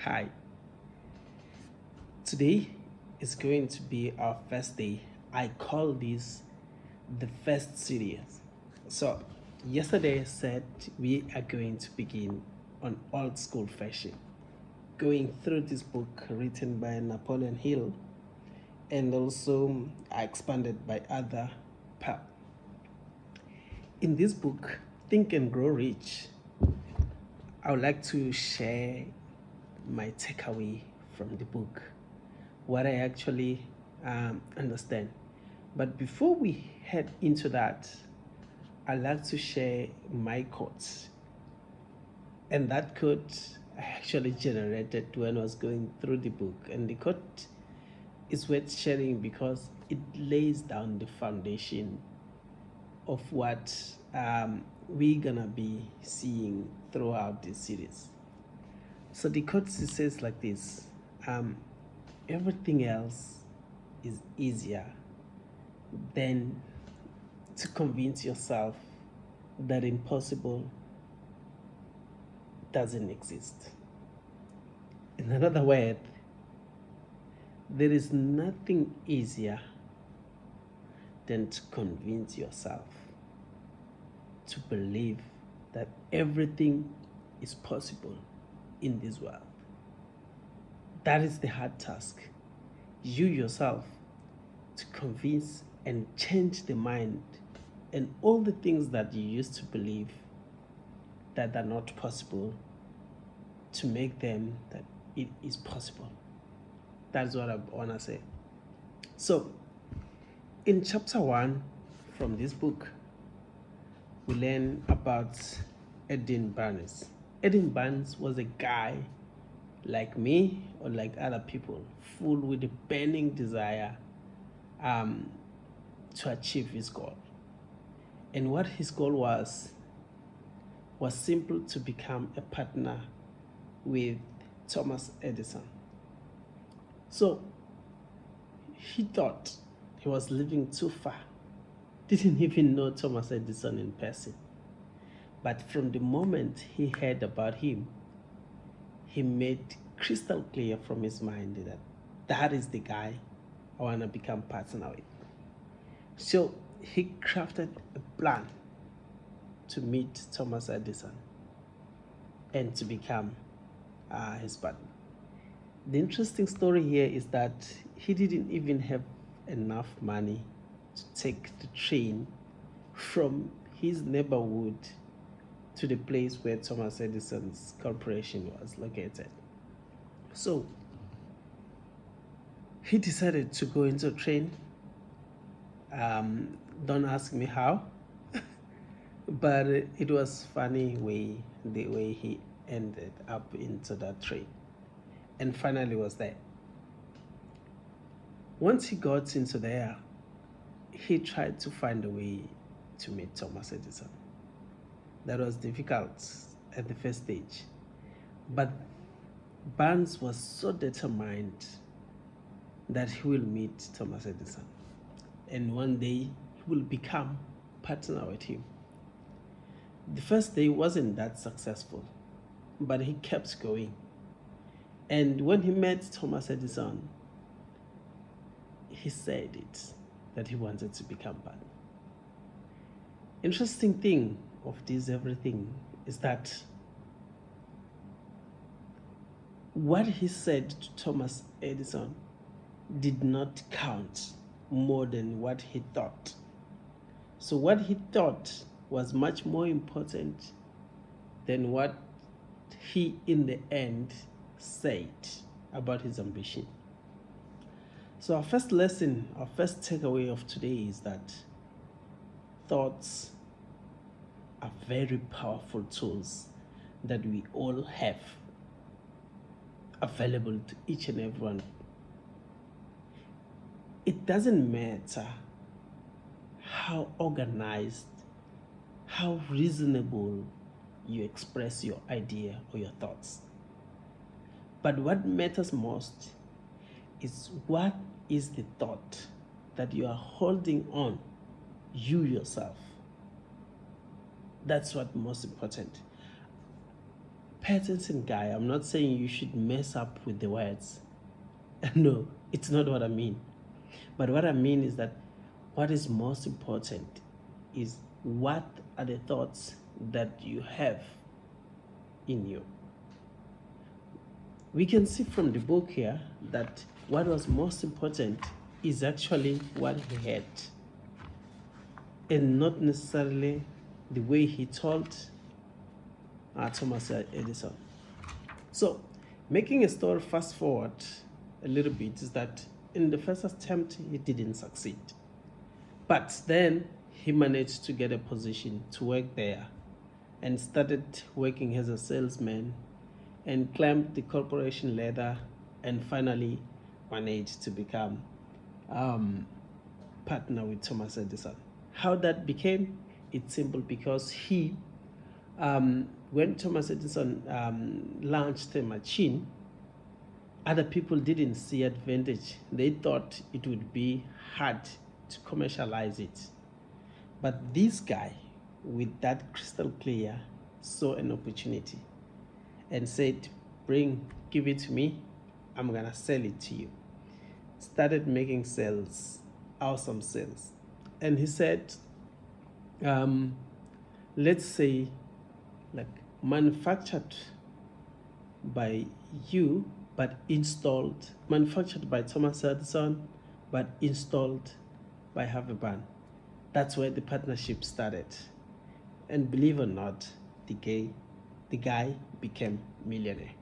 Hi, today is going to be our first day. I call this the first series. So, yesterday I said we are going to begin on old school fashion, going through this book written by Napoleon Hill and also expanded by other. Pa- In this book, Think and Grow Rich, I would like to share my takeaway from the book, what I actually understand. But before we head into that, I'd like to share my quotes. And that quote I actually generated when I was going through the book. And the quote is worth sharing because it lays down the foundation of what we're gonna be seeing throughout this series. So the quote says like this: um, everything else is easier than to convince yourself that impossible doesn't exist. In another word, there is nothing easier than to convince yourself to believe that everything is possible in this world. That is the hard task. You yourself to convince and change the mind and all the things that you used to believe that are not possible, to make them that it is possible. That's what I want to say. So, in chapter 1 from this book, we learn about Edin Barnes. Edin Barnes was a guy like me or like other people, full with a burning desire to achieve his goal. And what his goal was simple: to become a partner with Thomas Edison. So he thought he was living too far, didn't even know Thomas Edison in person. But from the moment he heard about him, he made crystal clear from his mind that that is the guy I want to become partner with. So he crafted a plan to meet Thomas Edison and to become his partner. The interesting story here is that he didn't even have enough money to take the train from his neighborhood to the place where Thomas Edison's corporation was located. So he decided to go into a train. Don't ask me how, but it was funny the way he ended up into that train and finally was there. Once he got into there, he tried to find a way to meet Thomas Edison. That was difficult at the first stage, but Barnes was so determined that he will meet Thomas Edison and one day he will become partner with him. The first day wasn't that successful, but he kept going. And when he met Thomas Edison, he said it that he wanted to become partner. Interesting thing of this everything is that what he said to Thomas Edison did not count more than what he thought. So what he thought was much more important than what he in the end said about his ambition. So our first lesson, our first takeaway of today is that thoughts are very powerful tools that we all have available to each and everyone. It doesn't matter how organized, how reasonable you express your idea or your thoughts. But what matters most is what is the thought that you are holding on, you yourself. That's what's most important. pay attention, guy. I'm not saying you should mess up with the words. No, it's not what I mean. But what I mean is that what is most important is what are the thoughts that you have in you. We can see from the book here that what was most important is actually what he had, and not necessarily the way he told Thomas Edison. So, making a story fast forward a little bit is that in the first attempt, he didn't succeed. But then he managed to get a position to work there and started working as a salesman and climbed the corporation ladder and finally managed to become partner with Thomas Edison. How that became? It's simple because when Thomas Edison launched a machine, other people didn't see advantage. They thought it would be hard to commercialize it. But this guy, with that crystal clear, saw an opportunity and said, give it to me, I'm gonna sell it to you. Started making sales, awesome sales. And he said, let's say, like, manufactured by you, but manufactured by Thomas Edison, but installed by Haverban. That's where the partnership started. And believe it or not, the guy became millionaire.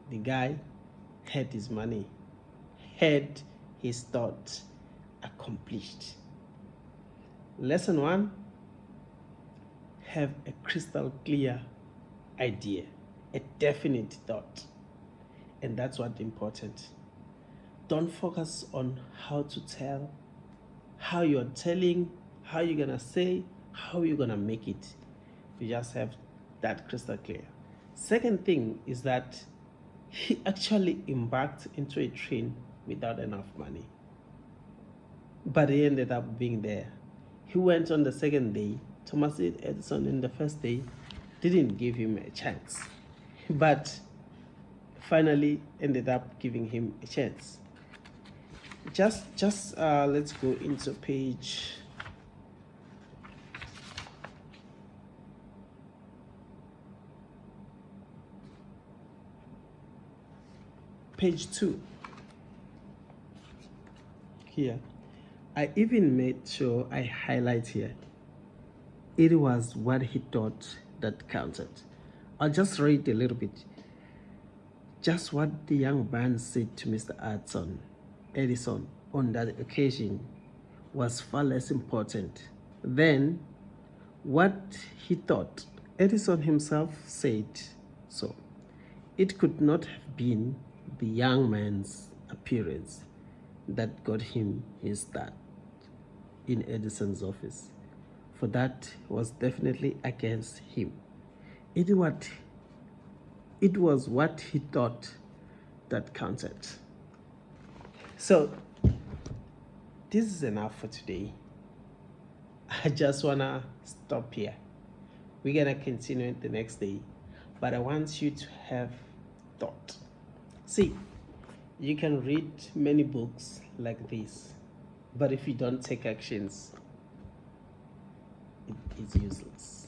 The guy had his money, had his thoughts accomplished. Lesson 1, have a crystal clear idea, a definite thought. And that's what's important. Don't focus on how to tell, how you're telling, how you're gonna say, how you're gonna make it. You just have that crystal clear. Second thing is that he actually embarked into a train without enough money. But he ended up being there. He went on the second day. Thomas Edison in the first day didn't give him a chance, but finally ended up giving him a chance. Let's go into page 2 here. I even made sure I highlight here. It was what he thought that counted. I'll just read a little bit. Just what the young man said to Mr. Edison on that occasion was far less important than what he thought. Edison himself said so. It could not have been the young man's appearance that got him his start in Edison's office, for that was definitely against him. It was what he thought that counted. So this is enough for today. I just wanna stop here. We're gonna continue it the next day, but I want you to have thought. See, you can read many books like this, but if you don't take actions, it is useless.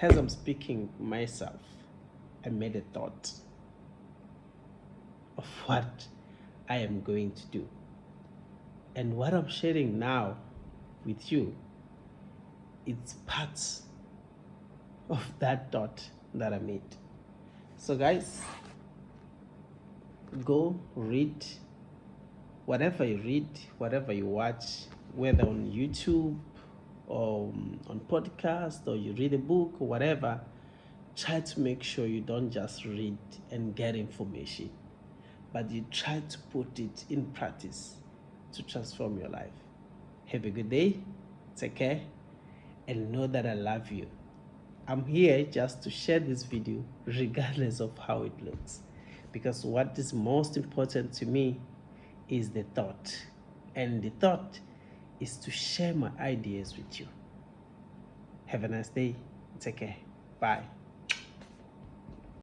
As I'm speaking myself, I made a thought of what I am going to do. And what I'm sharing now with you, it's parts of that thought that I made. So guys, go read whatever you read, whatever you watch, whether on YouTube or on podcast, or you read a book or whatever. Try to make sure you don't just read and get information, but you try to put it in practice to transform your life. Have a good day, take care, and know that I love you. I'm here just to share this video regardless of how it looks, because what is most important to me is the thought, and the thought is to share my ideas with you. Have a nice day. Take care. Bye.